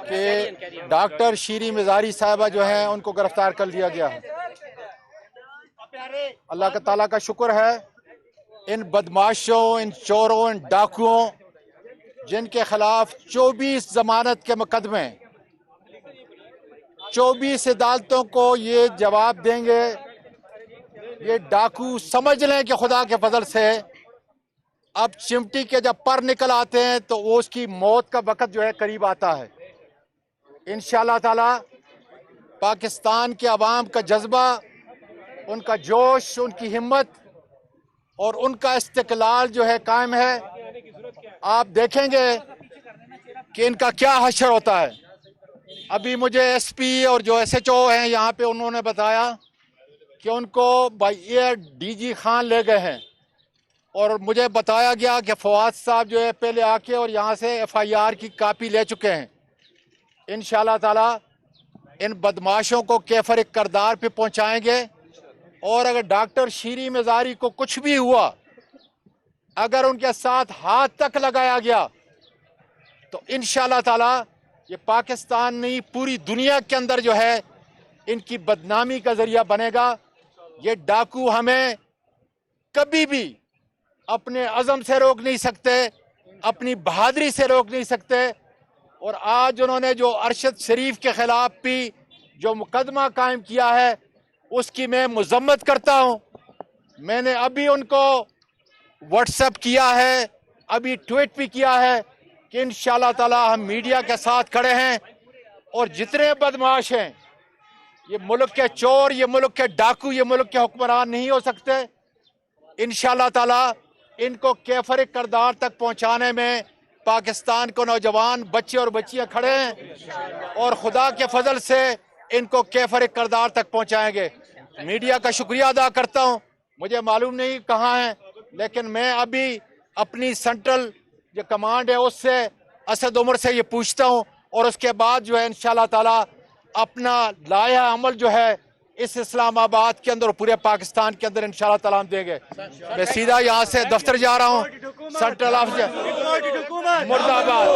کہ ڈاکٹر شیریں مزاری صاحبہ جو ہیں ان کو گرفتار کر لیا گیا ہے۔ اللہ کا تعالیٰ کا شکر ہے، ان بدماشوں، ان چوروں، ان ڈاکوؤں جن کے خلاف 24 ضمانت کے مقدمے، 24 عدالتوں کو یہ جواب دیں گے، یہ ڈاکو سمجھ لیں کہ خدا کے فضل سے اب چمٹی کے جب پر نکل آتے ہیں تو وہ اس کی موت کا وقت جو ہے قریب آتا ہے۔ انشاءاللہ تعالی پاکستان کے عوام کا جذبہ، ان کا جوش، ان کی ہمت اور ان کا استقلال جو ہے قائم ہے۔ آپ دیکھیں گے کہ ان کا کیا حشر ہوتا ہے۔ ابھی مجھے ایس پی اور جو ایس ایچ او ہیں یہاں پہ انہوں نے بتایا کہ ان کو بائی ایئر ڈی جی خان لے گئے ہیں، اور مجھے بتایا گیا کہ فواد صاحب جو ہے پہلے آ کے اور یہاں سے ایف آئی آر کی کاپی لے چکے ہیں۔ انشاءاللہ تعالی ان بدماشوں کو کیفر کردار پہ پہنچائیں گے، اور اگر ڈاکٹر شیریں مزاری کو کچھ بھی ہوا، اگر ان کے ساتھ ہاتھ تک لگایا گیا تو انشاءاللہ تعالی یہ پاکستان نہیں پوری دنیا کے اندر جو ہے ان کی بدنامی کا ذریعہ بنے گا۔ یہ ڈاکو ہمیں کبھی بھی اپنے عزم سے روک نہیں سکتے، اپنی بہادری سے روک نہیں سکتے۔ اور آج انہوں نے جو ارشد شریف کے خلاف بھی جو مقدمہ قائم کیا ہے اس کی میں مذمت کرتا ہوں۔ میں نے ابھی ان کو واٹس ایپ کیا ہے، ابھی ٹویٹ بھی کیا ہے کہ انشاءاللہ تعالی ہم میڈیا کے ساتھ کھڑے ہیں، اور جتنے بدماش ہیں، یہ ملک کے چور، یہ ملک کے ڈاکو، یہ ملک کے حکمران نہیں ہو سکتے۔ انشاءاللہ تعالی ان کو کیفر کردار تک پہنچانے میں پاکستان کو نوجوان بچے اور بچیاں کھڑے ہیں، اور خدا کے فضل سے ان کو کیفر کردار تک پہنچائیں گے۔ میڈیا کا شکریہ ادا کرتا ہوں، مجھے معلوم نہیں کہاں ہیں، لیکن میں ابھی اپنی سینٹرل جو کمانڈ ہے اس سے، اسد عمر سے یہ پوچھتا ہوں، اور اس کے بعد جو ہے انشاءاللہ تعالی اپنا لائحہ عمل جو ہے اس اسلام آباد کے اندر اور پورے پاکستان کے اندر انشاءاللہ تعالی ہم دیں گے۔ میں سیدھا یہاں سے دفتر جا رہا ہوں، سینٹرل آفس مرد آباد،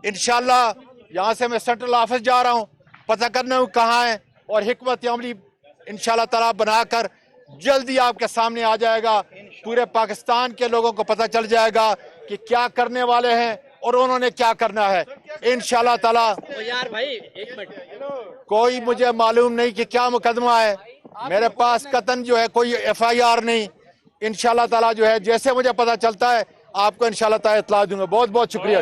انشاءاللہ یہاں سے میں سینٹرل آفس جا رہا ہوں، پتہ کرنا ہوں کہاں ہے، اور حکمت عملی انشاءاللہ تعالی بنا کر جلدی آپ کے سامنے آ جائے گا۔ پورے پاکستان کے لوگوں کو پتہ چل جائے گا کہ کیا کرنے والے ہیں اور انہوں نے کیا کرنا ہے انشاءاللہ تعالی۔ کوئی مجھے معلوم نہیں کہ کیا مقدمہ ہے، میرے پاس قطعاً جو ہے کوئی ایف آئی آر نہیں۔ انشاءاللہ تعالی جو ہے جیسے مجھے پتہ چلتا ہے آپ کو انشاءاللہ تعالی اطلاع دوں گا۔ بہت بہت شکریہ۔